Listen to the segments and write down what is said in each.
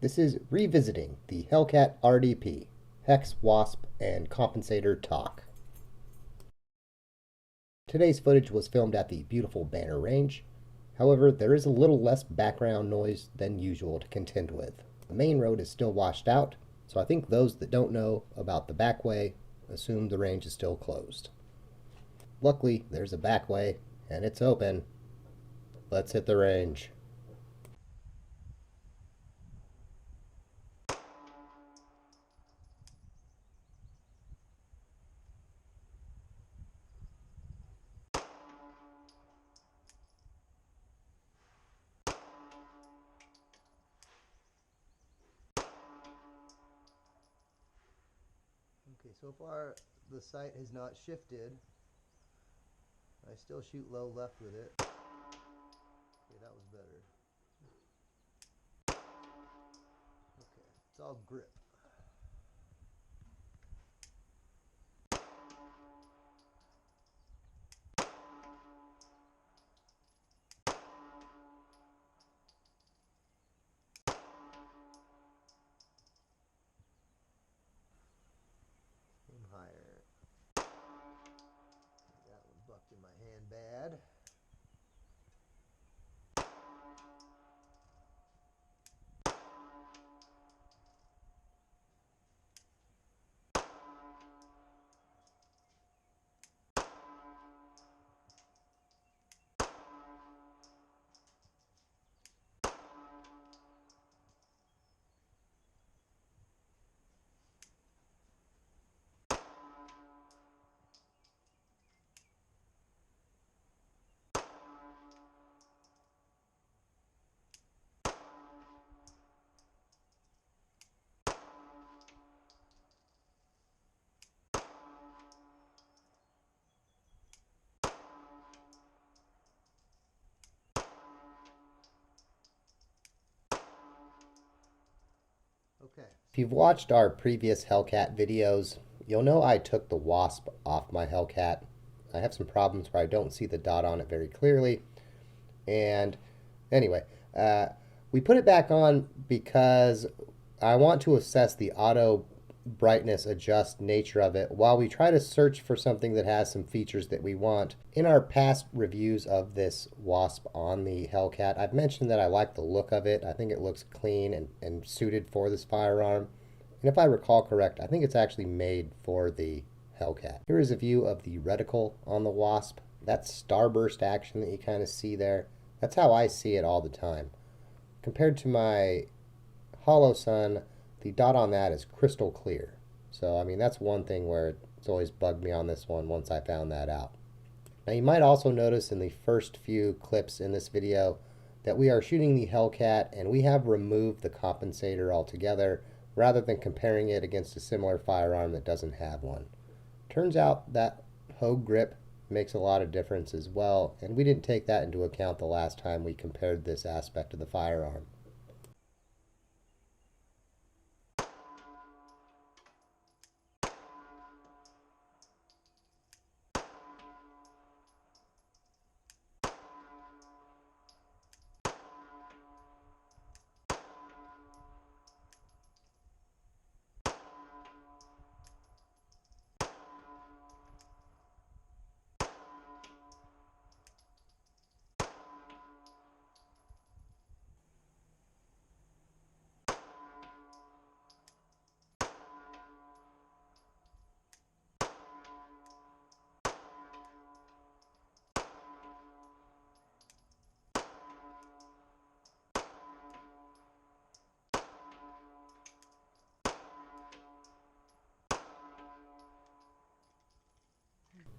This is revisiting the Hellcat RDP, Hex Wasp and Compensator talk. Today's footage was filmed at the beautiful Banner Range. However, there is a little less background noise than usual to contend with. The main road is still washed out, so I think those that don't know about the back way assume the range is still closed. Luckily, there's a back way, and it's open. Let's hit the range. Okay, so far the sight has not shifted. I still shoot low left with it. Okay, that was better. Okay, it's all grip. Aim higher. That one bucked in my hand bad. Okay. If you've watched our previous Hellcat videos, you'll know I took the Wasp off my Hellcat. I have some problems where I don't see the dot on it very clearly. And anyway, we put it back on because I want to assess the auto brightness adjust nature of it while we try to search for something that has some features that we want. In our past reviews of this Wasp on the Hellcat, I've mentioned that I like the look of it. I think it looks clean and suited for this firearm. And if I recall correct, I think it's actually made for the Hellcat. Here is a view of the reticle on the Wasp. That starburst action that you kind of see there, that's how I see it all the time. Compared to my Holosun, the dot on that is crystal clear. So, I mean, that's one thing where it's always bugged me on this one once I found that out. Now, you might also notice in the first few clips in this video that we are shooting the Hellcat and we have removed the compensator altogether rather than comparing it against a similar firearm that doesn't have one. Turns out that Hogue grip makes a lot of difference as well, and we didn't take that into account the last time we compared this aspect of the firearm.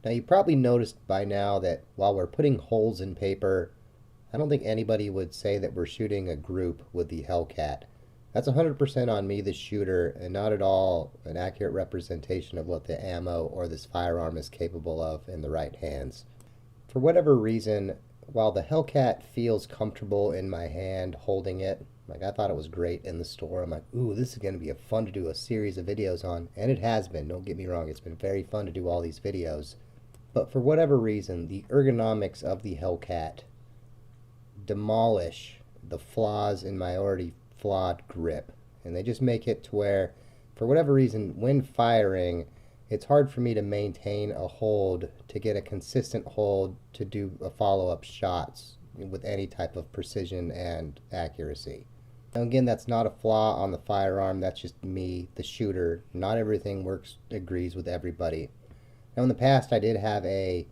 Now, you probably noticed by now that while we're putting holes in paper, I don't think anybody would say that we're shooting a group with the Hellcat. That's 100% on me, the shooter, and not at all an accurate representation of what the ammo or this firearm is capable of in the right hands. For whatever reason, while the Hellcat feels comfortable in my hand holding it, like I thought it was great in the store. I'm like, ooh, this is going to be fun to do a series of videos on. And it has been, don't get me wrong. It's been very fun to do all these videos. But for whatever reason, the ergonomics of the Hellcat demolish the flaws in my already flawed grip, and they just make it to where, for whatever reason, when firing, it's hard for me to maintain a hold, to get a consistent hold to do a follow-up shots with any type of precision and accuracy. Now again, that's not a flaw on the firearm, that's just me, the shooter. Not everything agrees with everybody. Now in the past I did have a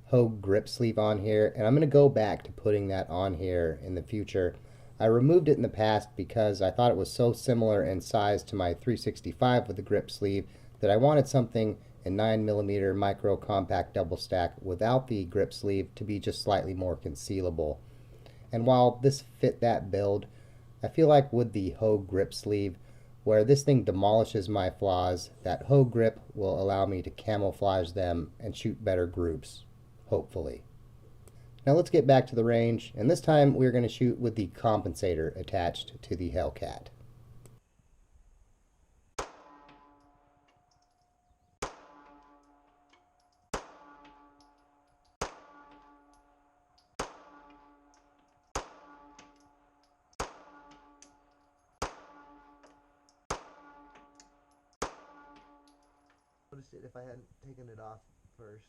Hogue grip sleeve on here, and I'm going to go back to putting that on here in the future. I removed it in the past because I thought it was so similar in size to my 365 with the grip sleeve that I wanted something in 9mm micro compact double stack without the grip sleeve to be just slightly more concealable. And while this fit that build, I feel like with the Hogue grip sleeve, where this thing demolishes my flaws, that Hogue grip will allow me to camouflage them and shoot better groups, hopefully. Now let's get back to the range, and this time we're going to shoot with the compensator attached to the Hellcat. Notice it if I hadn't taken it off first.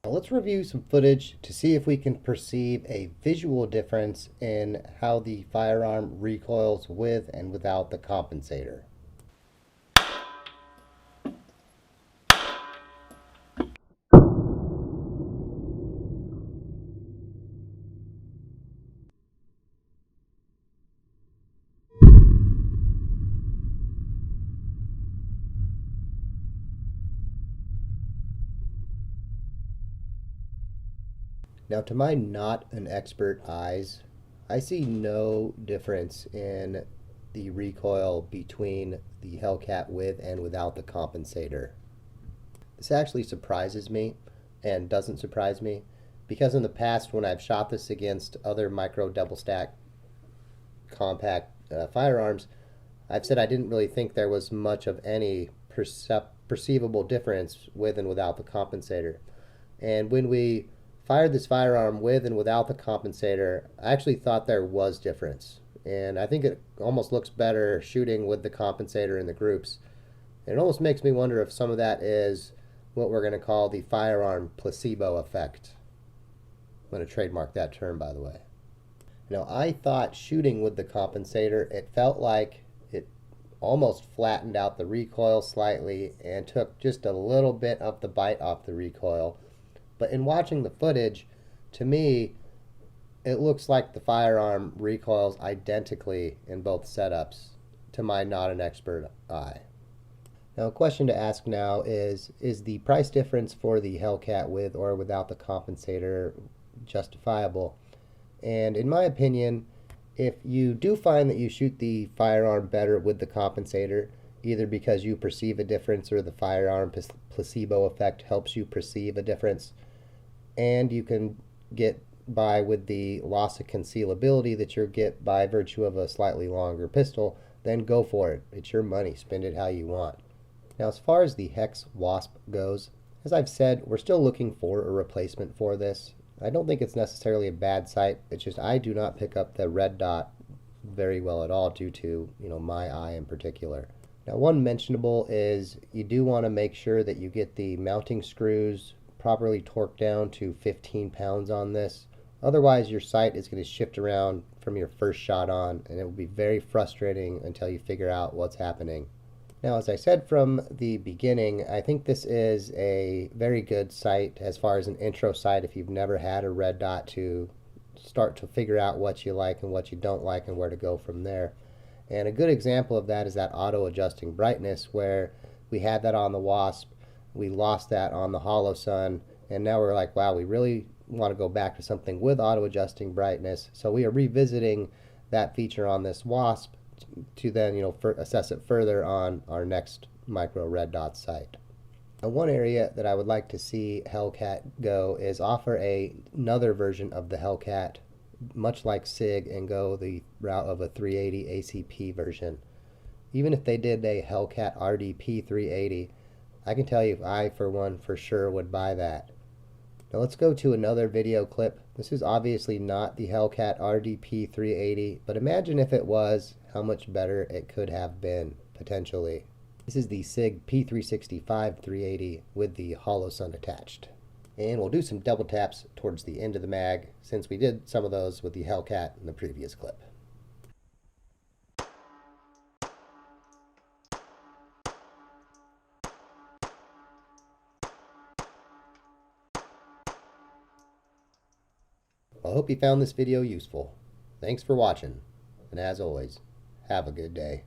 Now let's review some footage to see if we can perceive a visual difference in how the firearm recoils with and without the compensator. Now, to my not an expert eyes, I see no difference in the recoil between the Hellcat with and without the compensator. This actually surprises me and doesn't surprise me, because in the past when I've shot this against other micro double stack compact firearms, I've said I didn't really think there was much of any perceivable difference with and without the compensator. And when we fired this firearm with and without the compensator, I actually thought there was difference. And I think it almost looks better shooting with the compensator in the groups. And it almost makes me wonder if some of that is what we're going to call the firearm placebo effect. I'm going to trademark that term, by the way. Now, I thought shooting with the compensator, it felt like it almost flattened out the recoil slightly and took just a little bit of the bite off the recoil. But in watching the footage, to me, it looks like the firearm recoils identically in both setups, to my not an expert eye. Now, a question to ask now is the price difference for the Hellcat with or without the compensator justifiable? And in my opinion, if you do find that you shoot the firearm better with the compensator, either because you perceive a difference or the firearm placebo effect helps you perceive a difference, and you can get by with the loss of concealability that you'll get by virtue of a slightly longer pistol, then go for it. It's your money. Spend it how you want. Now, as far as the Hex Wasp goes, as I've said, we're still looking for a replacement for this. I don't think it's necessarily a bad sight. It's just I do not pick up the red dot very well at all due to, my eye in particular. Now, one mentionable is you do want to make sure that you get the mounting screws properly torqued down to 15 pounds on this. Otherwise, your sight is going to shift around from your first shot on, and it will be very frustrating until you figure out what's happening. Now, as I said from the beginning, I think this is a very good sight as far as an intro sight if you've never had a red dot, to start to figure out what you like and what you don't like and where to go from there. And a good example of that is that auto-adjusting brightness, where we had that on the Wasp, we lost that on the Hollow Sun, and now we're like, wow, we really want to go back to something with auto adjusting brightness. So we are revisiting that feature on this Wasp to then, assess it further on our next micro red dot sight. Now, one area that I would like to see Hellcat go is offer another version of the Hellcat, much like SIG, and go the route of a 380 ACP version. Even if they did a Hellcat RDP 380, I can tell you I, for one, for sure would buy that. Now let's go to another video clip. This is obviously not the Hellcat RDP 380, but imagine if it was, how much better it could have been, potentially. This is the SIG P365 380 with the hollow sun attached. And we'll do some double taps towards the end of the mag, since we did some of those with the Hellcat in the previous clip. I hope you found this video useful. Thanks for watching, and as always, have a good day.